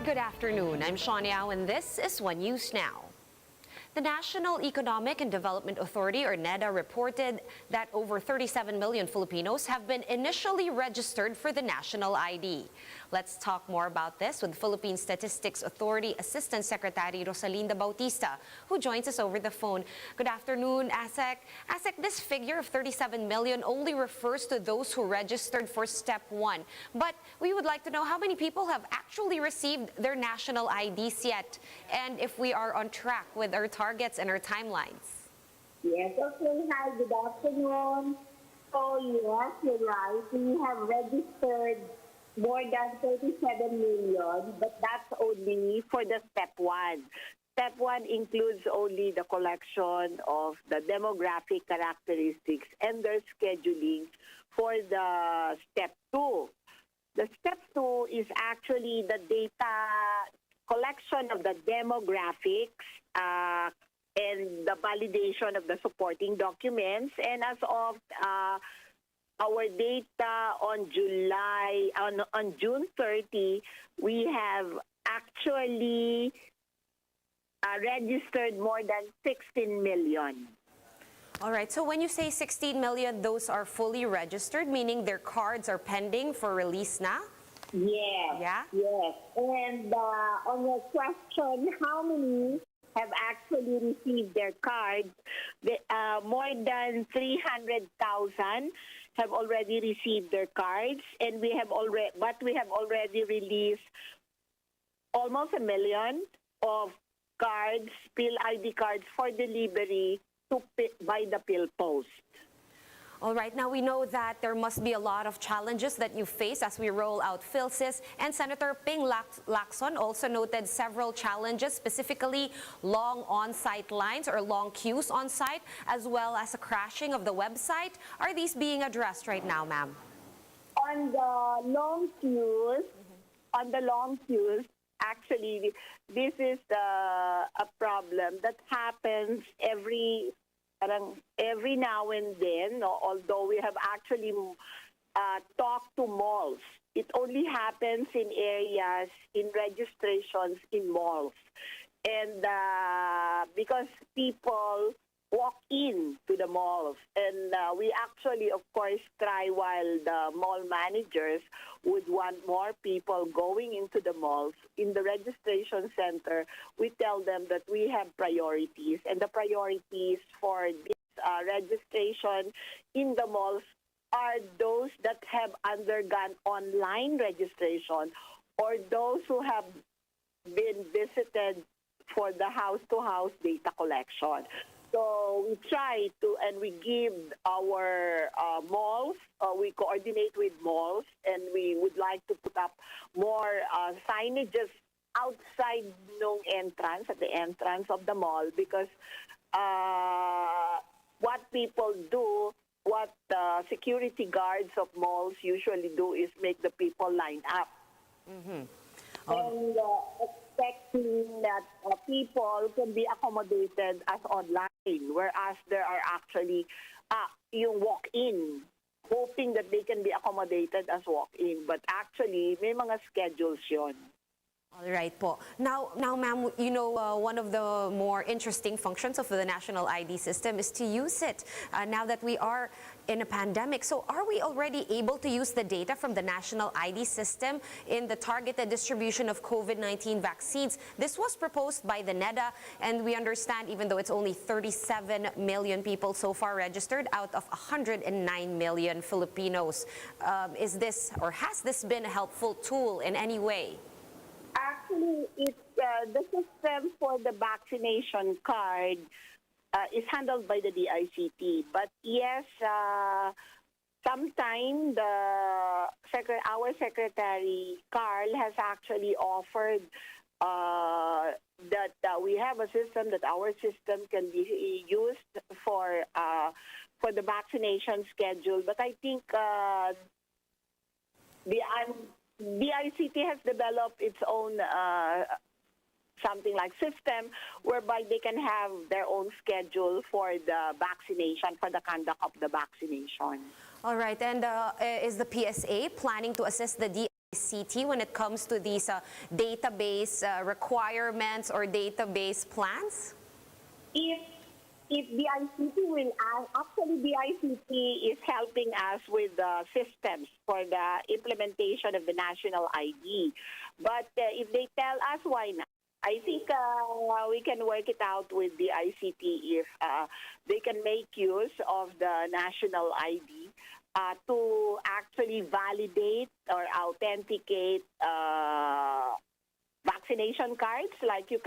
Good afternoon. I'm Sean Yao, and this is One News Now. The National Economic and Development Authority, or NEDA, reported that over 37 million Filipinos have been initially registered for the national ID. Let's talk more about this with Philippine Statistics Authority Assistant Secretary Rosalinda Bautista, who joins us over the phone. Good afternoon, ASEC. ASEC, this figure of 37 million only refers to those who registered for Step 1. But we would like to know how many people have actually received their national IDs yet, and if we are on track with our targets and our timelines. Yes, okay. Hi, good afternoon. So, yes, you're right. We have registered more than 37 million, but that's only for the Step 1. Step 1 includes only the collection of the demographic characteristics and their scheduling for the Step 2. The Step 2 is actually the data collection of the demographics and the validation of the supporting documents. And as of our data on June 30, we have actually registered more than 16 million. All right, so when you say 16 million, those are fully registered, meaning their cards are pending for release now? Yes. Yeah? Yes. And on your question, how many have actually received their cards? More than 300,000 have already received their cards, and we have already released almost 1 million of cards, PhilID cards for delivery by the PhilPost. All right, now we know that there must be a lot of challenges that you face as we roll out PhilSys, and Senator Ping Lacson also noted several challenges, specifically long on-site lines or long queues on-site, as well as a crashing of the website. Are these being addressed right now, ma'am? On the long queues, actually, this is a problem that happens every now and then, although we have actually talked to malls. It only happens in areas, in registrations in malls. And because people walk in to the malls, and we actually, of course, try while the mall managers would want more people going into the malls. In the registration center, we tell them that we have priorities, and the priorities for this registration in the malls are those that have undergone online registration or those who have been visited for the house-to-house data collection. So we try to, and we give our malls, we coordinate with malls, and we would like to put up more signages outside ng entrance, at the entrance of the mall, because what people do, what security guards of malls usually do is make the people line up. Mm-hmm. And expecting that people can be accommodated as online, whereas there are actually yung walk-in, hoping that they can be accommodated as walk-in. But actually, may mga schedules yon. All right po. Now ma'am, you know, one of the more interesting functions of the national ID system is to use it now that we are in a pandemic. So are we already able to use the data from the national ID system in the targeted distribution of COVID-19 vaccines? This was proposed by the NEDA, and we understand, even though it's only 37 million people so far registered out of 109 million Filipinos. Is this, or has this been a helpful tool in any way? Actually, it's the system for the vaccination card is handled by the DICT. But yes, sometime our secretary Carl has actually offered that we have a system, that our system can be used for the vaccination schedule. But I think the ICT has developed its own something like system whereby they can have their own schedule for the vaccination, for the conduct of the vaccination. All right, and is the PSA planning to assist the CT when it comes to these database requirements or database plans? If the ICT will actually the ICT is helping us with the systems for the implementation of the national ID. But if they tell us, why not? I think we can work it out with the ICT if they can make use of the national ID to actually validate or authenticate vaccination cards. Like you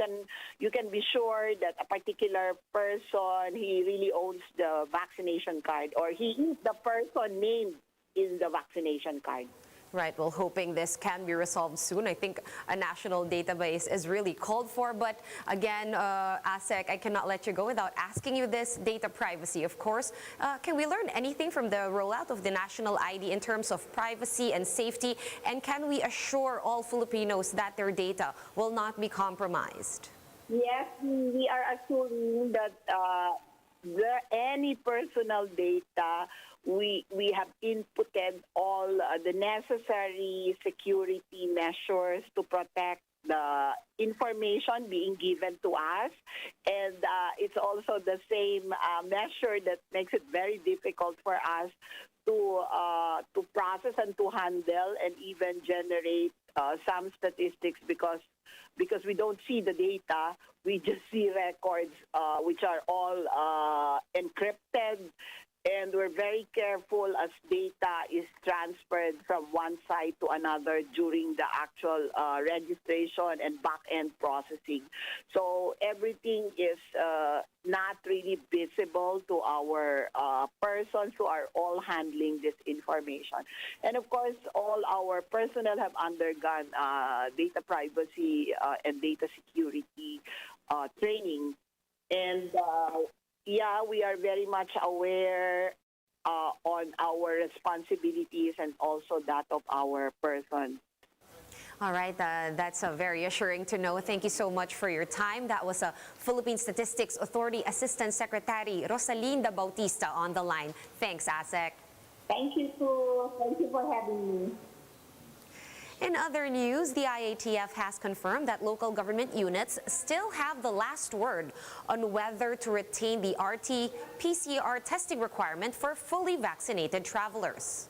can be sure that a particular person, he really owns the vaccination card, or he is the person named in the vaccination card. Right, well, hoping this can be resolved soon. I think a national database is really called for. But again, ASEC, I cannot let you go without asking you this. Data privacy, of course. Can we learn anything from the rollout of the national ID in terms of privacy and safety? And can we assure all Filipinos that their data will not be compromised? Yes, we are assuming that any personal data, we have inputted all the necessary security measures to protect the information being given to us. And it's also the same measure that makes it very difficult for us to process and to handle and even generate some statistics because we don't see the data. We just see records which are all encrypted, and we're very careful as data is transferred from one side to another during the actual registration and back-end processing. So everything is not really visible to our persons who are all handling this information. And of course, all our personnel have undergone data privacy and data security training. And yeah, we are very much aware on our responsibilities and also that of our person. All right, that's very assuring to know. Thank you so much for your time. That was a Philippine Statistics Authority Assistant Secretary Rosalinda Bautista on the line. Thanks, ASEC. Thank you, Sue. Thank you for having me. In other news, the IATF has confirmed that local government units still have the last word on whether to retain the RT-PCR testing requirement for fully vaccinated travelers.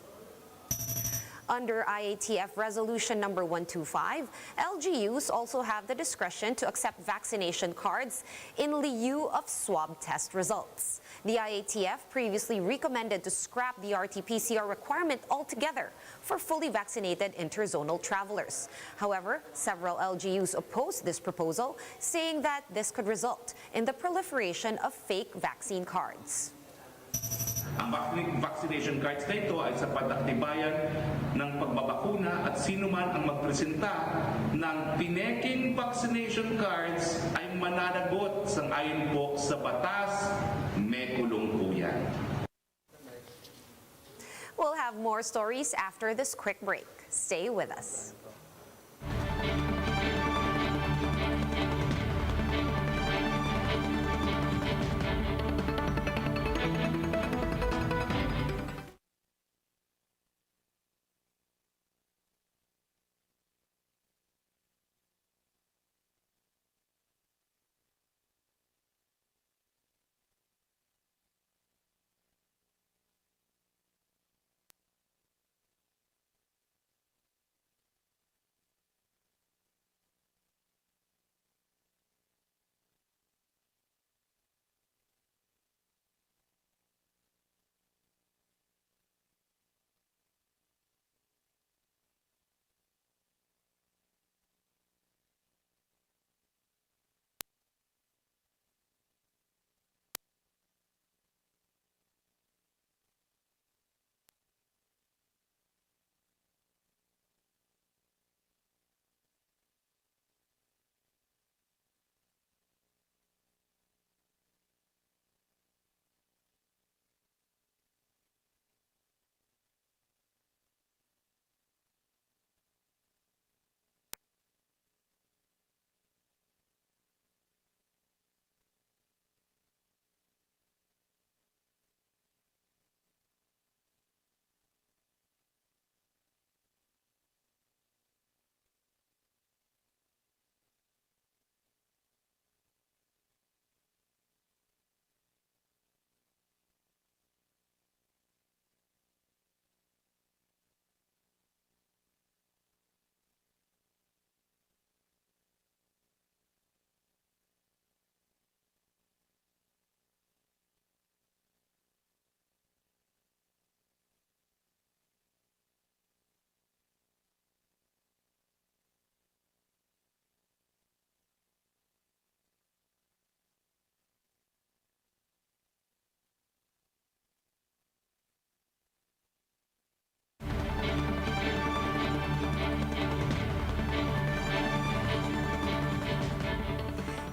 Under IATF Resolution number 125, LGUs also have the discretion to accept vaccination cards in lieu of swab test results. The IATF previously recommended to scrap the RT-PCR requirement altogether for fully vaccinated interzonal travelers. However, several LGUs opposed this proposal, saying that this could result in the proliferation of fake vaccine cards. Ang vaccination cards na ito ay sa pagtatibayan ng pagbabakuna at sino man ang magpresenta ng pineking vaccination cards ay mananagot sang-ayon po sa batas, may kulong po yan. We'll have more stories after this quick break. Stay with us.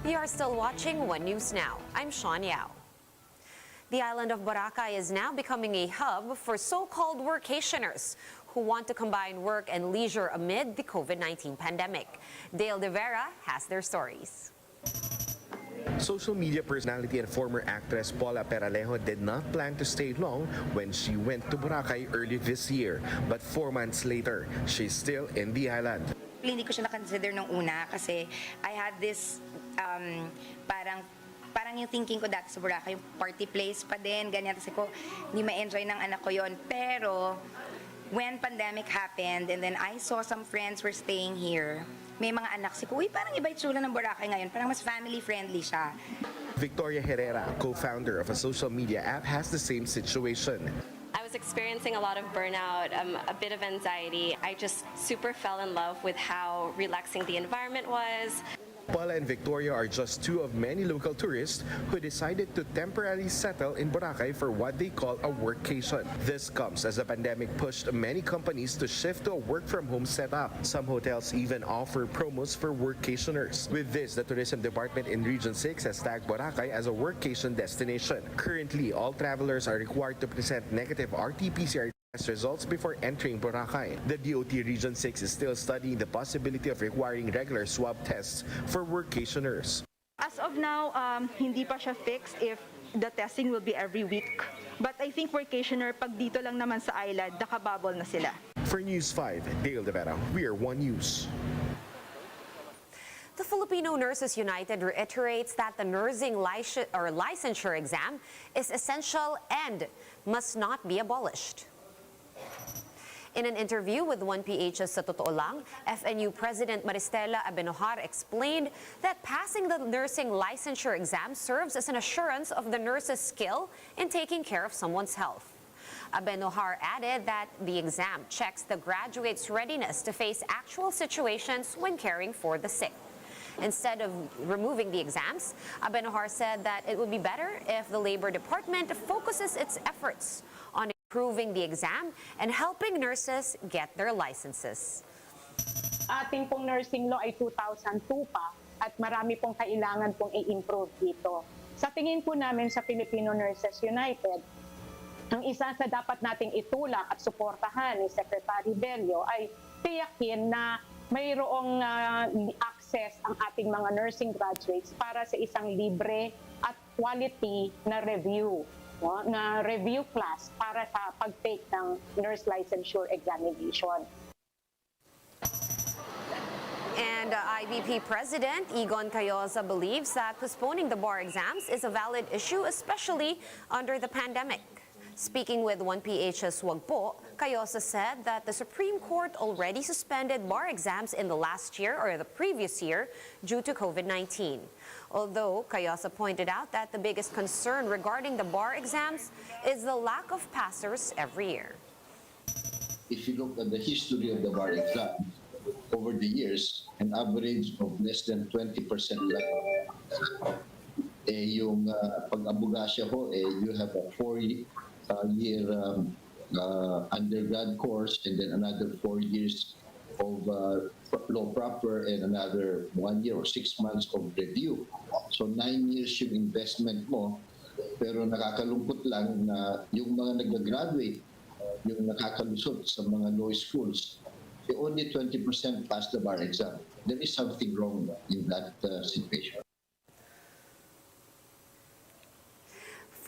You are still watching One News Now. I'm Sean Yao. The island of Boracay is now becoming a hub for so-called workationers who want to combine work and leisure amid the COVID-19 pandemic. Dale De Vera has their stories. Social media personality and former actress Paula Peralejo did not plan to stay long when she went to Boracay early this year. But 4 months later, she's still in the island. Hindi ko siya na-consider nung una kasi I had this parang yung thinking ko dati sa Boracay, yung party place pa din, ganyan. Kasi ko, hindi ma-enjoy ng anak ko yon. Pero, when pandemic happened and then I saw some friends were staying here, may mga anak si ko, uy, parang iba itsura ng Boracay ngayon. Parang mas family-friendly siya. Victoria Herrera, co-founder of a social media app, has the same situation. I was experiencing a lot of burnout, a bit of anxiety. I just super fell in love with how relaxing the environment was. Paula and Victoria are just two of many local tourists who decided to temporarily settle in Boracay for what they call a workcation. This comes as the pandemic pushed many companies to shift to a work-from-home setup. Some hotels even offer promos for workationers. With this, the Tourism Department in Region 6 has tagged Boracay as a workation destination. Currently, all travelers are required to present negative RT-PCR test results before entering Boracay. The DOT Region 6 is still studying the possibility of requiring regular swab tests for workationers. As of now, hindi pa siya fixed if the testing will be every week. But I think workationer, pag dito lang naman sa island, nakabubble na sila. For News 5, Dale De Vera, we are One News. The Filipino Nurses United reiterates that the nursing licensure exam is essential and must not be abolished. In an interview with 1PH's Sa Totoo Lang, FNU President Maristela Abenojar explained that passing the nursing licensure exam serves as an assurance of the nurse's skill in taking care of someone's health. Abenojar added that the exam checks the graduate's readiness to face actual situations when caring for the sick. Instead of removing the exams, Abenojar said that it would be better if the Labor Department focuses its efforts on improving the exam and helping nurses get their licenses. Ating pong nursing law ay 2002 pa at marami pong kailangan pong i-improve dito. Sa tingin po namin sa Filipino Nurses United, ang isa sa dapat nating itulak at suportahan ni Secretary Bello ay tiyakin na mayroong access ang ating mga nursing graduates para sa isang libre at quality na review. Na review class para sa pag-take ng nurse licensure examination. And IBP President Egon Cayosa believes that postponing the bar exams is a valid issue, especially under the pandemic. Speaking with 1PH's Wagpo, Cayosa said that the Supreme Court already suspended bar exams in the last year or the previous year due to COVID-19. Although Cayosa pointed out that the biggest concern regarding the bar exams is the lack of passers every year. If you look at the history of the bar exam, over the years, an average of less than 20% lang. Yung pag-abogasya ho, you have a 4-year undergrad course and then another 4 years of law proper and another 1 year or 6 months of review. So 9 years yung investment mo, pero nakakalungkot lang na yung mga nag-graduate, yung nakakalusot sa mga law schools, only 20% pass the bar exam. There is something wrong in that situation.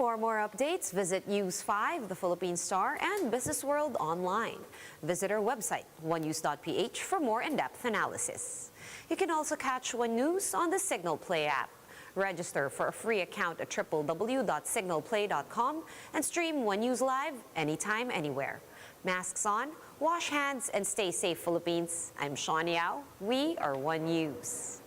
For more updates, visit News 5, The Philippine Star, and Business World online. Visit our website, onenews.ph, for more in-depth analysis. You can also catch One News on the Signal Play app. Register for a free account at www.signalplay.com and stream One News live anytime, anywhere. Masks on, wash hands, and stay safe, Philippines. I'm Sean Yao. We are One News.